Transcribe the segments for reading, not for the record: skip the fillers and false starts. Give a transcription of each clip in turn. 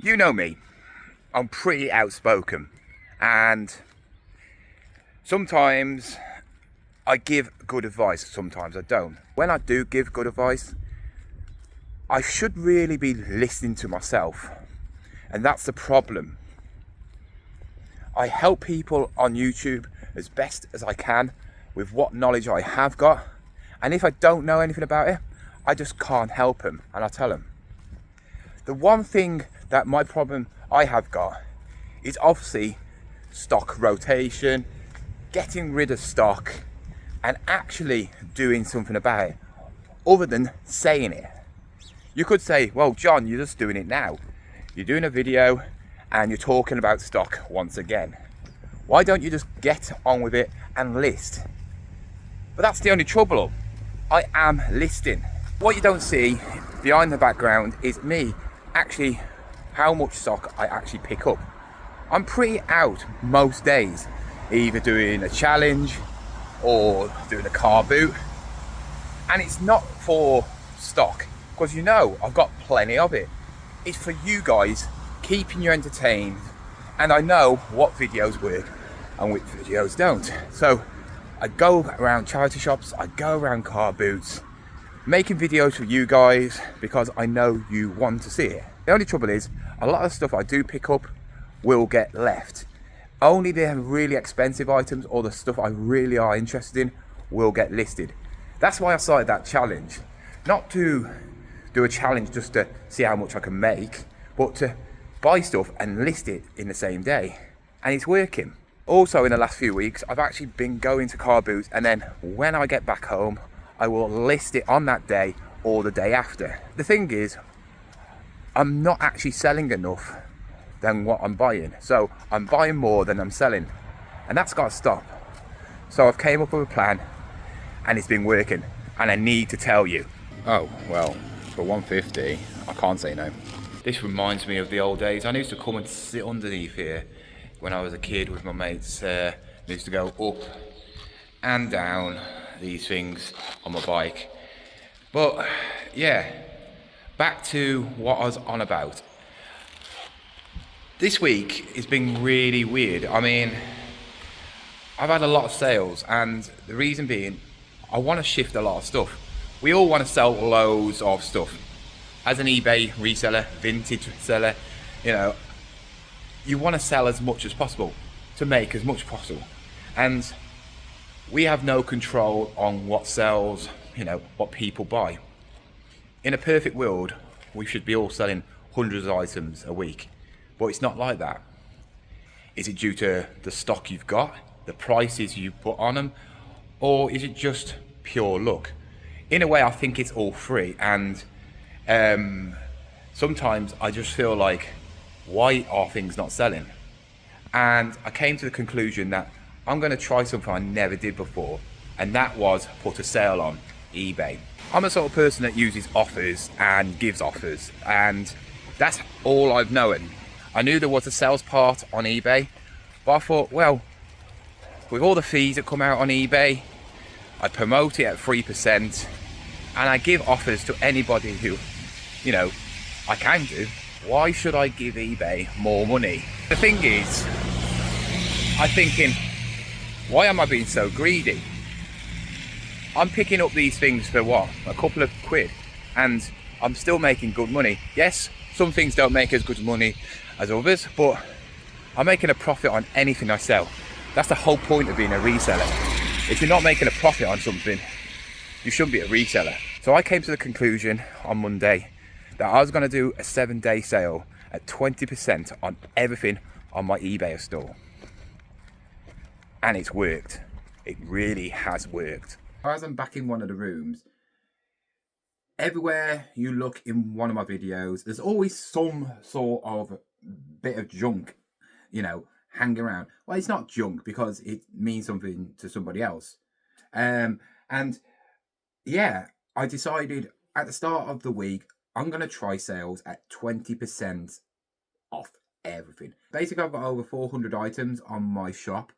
You know me, I'm pretty outspoken, and sometimes I give good advice, sometimes I don't. When I do give good advice, I should really be listening to myself, and that's the problem. I help people on YouTube as best as I can with what knowledge I have got, and if I don't know anything about it, I just can't help them, and I tell them. The one thing that my problem I have got is obviously stock rotation, getting rid of stock, and actually doing something about it, other than saying it. You could say, well, John, you're just doing it now. You're doing a video and you're talking about stock once again. Why don't you just get on with it and list? But that's the only trouble. I am listing. What you don't see behind the background is me actually how much stock I actually pick up. I'm pretty out most days, either doing a challenge or doing a car boot, and it's not for stock because you know I've got plenty of it. It's for you guys, keeping you entertained, and I know what videos work and which videos don't. So I go around charity shops, I go around car boots, making videos for you guys because I know you want to see it. The only trouble is a lot of stuff I do pick up will get left. Only the really expensive items or the stuff I really are interested in will get listed. That's why I started that challenge. Not to do a challenge just to see how much I can make, but to buy stuff and list it in the same day. And it's working. Also in the last few weeks, I've actually been going to car boots, and then when I get back home, I will list it on that day or the day after. The thing is, I'm not actually selling enough than what I'm buying. So I'm buying more than I'm selling. And that's got to stop. So I've came up with a plan and it's been working. And I need to tell you. Oh, well, for 150, I can't say no. This reminds me of the old days. I used to come and sit underneath here when I was a kid with my mates. I used to go up and down these things on my bike. But yeah, back to what I was on about. This week has been really weird. I mean, I've had a lot of sales, and the reason being, I want to shift a lot of stuff. We all want to sell loads of stuff. As an eBay reseller, vintage seller, you know, you want to sell as much as possible to make as much possible. And we have no control on what sells, you know, what people buy. In a perfect world, we should be all selling hundreds of items a week, but it's not like that. Is it due to the stock you've got, the prices you put on them, or is it just pure luck? In a way, I think it's all three, and sometimes I just feel like, why are things not selling? And I came to the conclusion that I'm going to try something I never did before, and that was put a sale on eBay. I'm a sort of person that uses offers and gives offers, and that's all I've known. I knew there was a sales part on eBay, but I thought, well, with all the fees that come out on eBay, I promote it at 3%, and I give offers to anybody who, you know, I can do. Why should I give eBay more money? The thing is, I'm thinking, why am I being so greedy? I'm picking up these things for what? A couple of quid, and I'm still making good money. Yes, some things don't make as good money as others, but I'm making a profit on anything I sell. That's the whole point of being a reseller. If you're not making a profit on something, you shouldn't be a reseller. So I came to the conclusion on Monday that I was going to do a 7-day sale at 20% on everything on my eBay store. And it's worked. It really has worked. As I'm back in one of the rooms, everywhere you look in one of my videos, there's always some sort of bit of junk, you know, hanging around. Well, it's not junk because it means something to somebody else. And yeah, I decided at the start of the week, I'm going to try sales at 20% off everything. Basically, I've got over 400 items on my shop,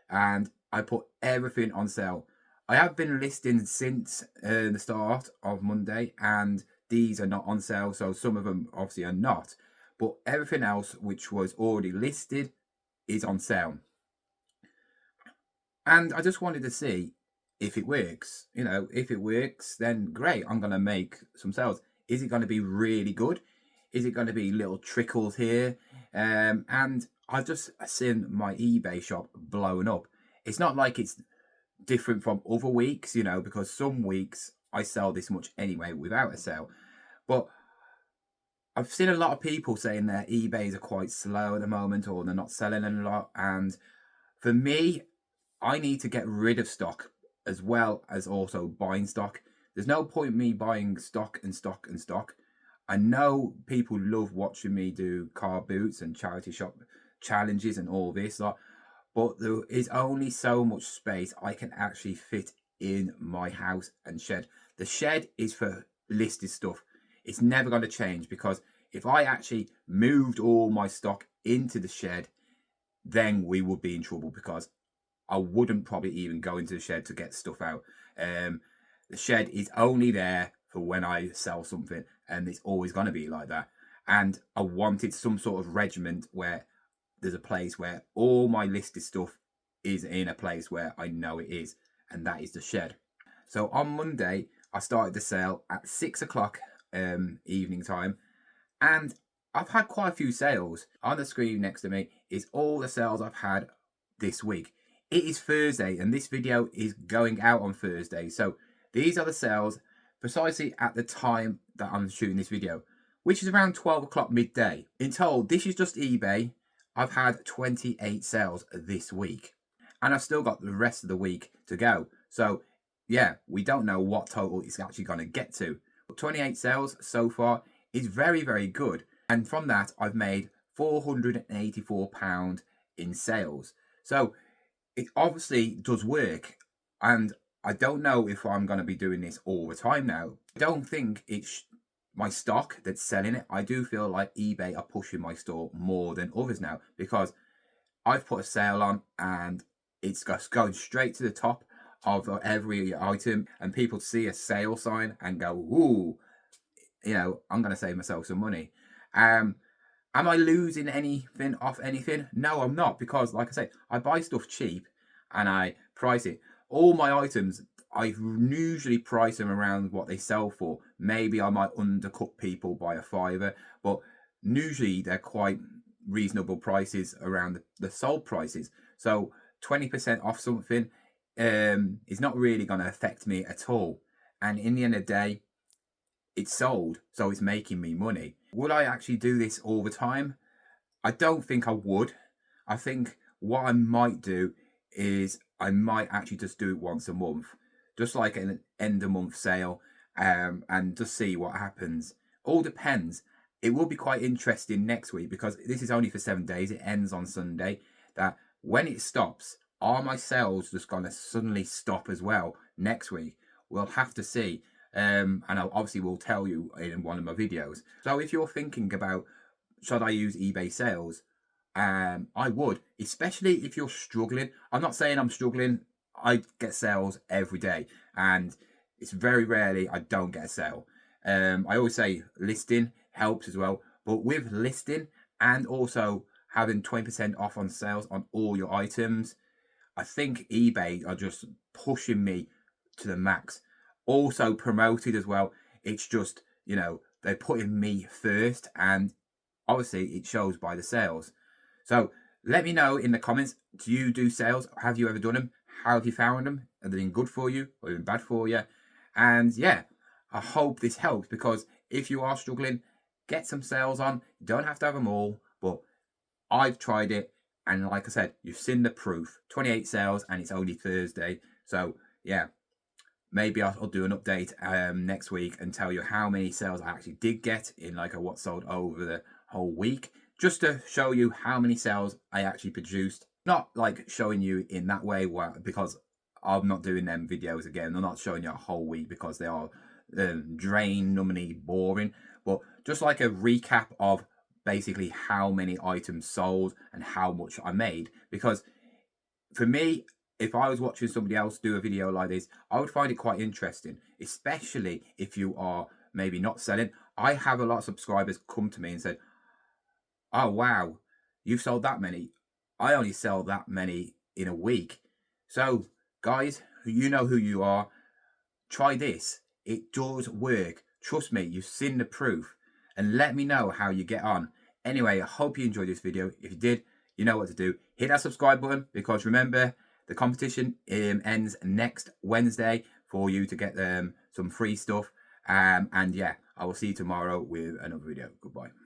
and I put everything on sale. I have been listing since the start of Monday, and these are not on sale, so some of them obviously are not. but everything else which was already listed is on sale. And I just wanted to see if it works. You know, if it works, then great, I'm going to make some sales. Is it going to be really good? Is it going to be little trickles here? And I've just seen my eBay shop blowing up. It's not like it's different from other weeks, you know, because some weeks I sell this much anyway without a sale. But I've seen a lot of people saying their eBays are quite slow at the moment, or they're not selling a lot. And for me, I need to get rid of stock as well as also buying stock. There's no point in me buying stock and stock and stock. I know people love watching me do car boots and charity shop challenges and all this lot, but there is only so much space I can actually fit in my house and shed. The shed is for listed stuff. It's never going to change, because if I actually moved all my stock into the shed, then we would be in trouble, because I wouldn't probably even go into the shed to get stuff out. The shed is only there for when I sell something, and it's always going to be like that. And I wanted some sort of regiment where there's a place where all my listed stuff is in a place where I know it is, and that is the shed. So on Monday, I started the sale at 6 o'clock evening time, and I've had quite a few sales. On the screen next to me is all the sales I've had this week. It is Thursday, and this video is going out on Thursday. So these are the sales precisely at the time that I'm shooting this video, which is around 12 o'clock midday. In total, this is just eBay. I've had 28 sales this week, and I've still got the rest of the week to go. So yeah, we don't know what total it's actually going to get to. But 28 sales so far is very, very good. And from that, I've made £484 in sales. So it obviously does work. And I don't know if I'm going to be doing this all the time now. I don't think it's my stock that's selling it. I do feel like eBay are pushing my store more than others now, because I've put a sale on and it's just going straight to the top of every item, and people see a sale sign and go, ooh, you know, I'm going to save myself some money. Am I losing anything off anything? No, I'm not, because like I say, I buy stuff cheap and I price it. All my items, I usually price them around what they sell for. Maybe I might undercut people by a £5, but usually they're quite reasonable prices around the sold prices. So 20% off something is not really going to affect me at all. And in the end of the day, it's sold, so it's making me money. Would I actually do this all the time? I don't think I would. I think what I might do is I might actually just do it once a month, just like an end of month sale, and just see what happens. All depends. It will be quite interesting next week, because this is only for 7 days. It ends on Sunday. That when it stops, are my sales just going to suddenly stop as well next week? We'll have to see. And I obviously will tell you in one of my videos. So if you're thinking about, should I use eBay sales? I would, especially if you're struggling. I'm not saying I'm struggling. I get sales every day, and it's very rarely I don't get a sale. I always say listing helps as well, but with listing and also having 20% off on sales on all your items, I think eBay are just pushing me to the max. Also promoted as well. It's just, you know, they're putting me first, and obviously it shows by the sales. So let me know in the comments, do you do sales? Have you ever done them? How have you found them? Have they been good for you or been bad for you? And yeah, I hope this helps, because if you are struggling, get some sales on. You don't have to have them all, but I've tried it, and like I said, you've seen the proof. 28 sales, and it's only Thursday. So yeah, maybe I'll do an update next week and tell you how many sales I actually did get in like a what sold over the whole week, just to show you how many sales I actually produced. Not like showing you in that way, because I'm not doing them videos again. I'm not showing you a whole week, because they are numbingly boring, but just like a recap of basically how many items sold and how much I made. Because for me, if I was watching somebody else do a video like this, I would find it quite interesting, especially if you are maybe not selling. I have a lot of subscribers come to me and said, Oh, wow. You've sold that many. I only sell that many in a week. So, guys, you know who you are. Try this. It does work. Trust me, you've seen the proof. And let me know how you get on. Anyway, I hope you enjoyed this video. If you did, you know what to do. Hit that subscribe button, because remember, the competition ends next Wednesday for you to get some free stuff. And yeah, I will see you tomorrow with another video. Goodbye.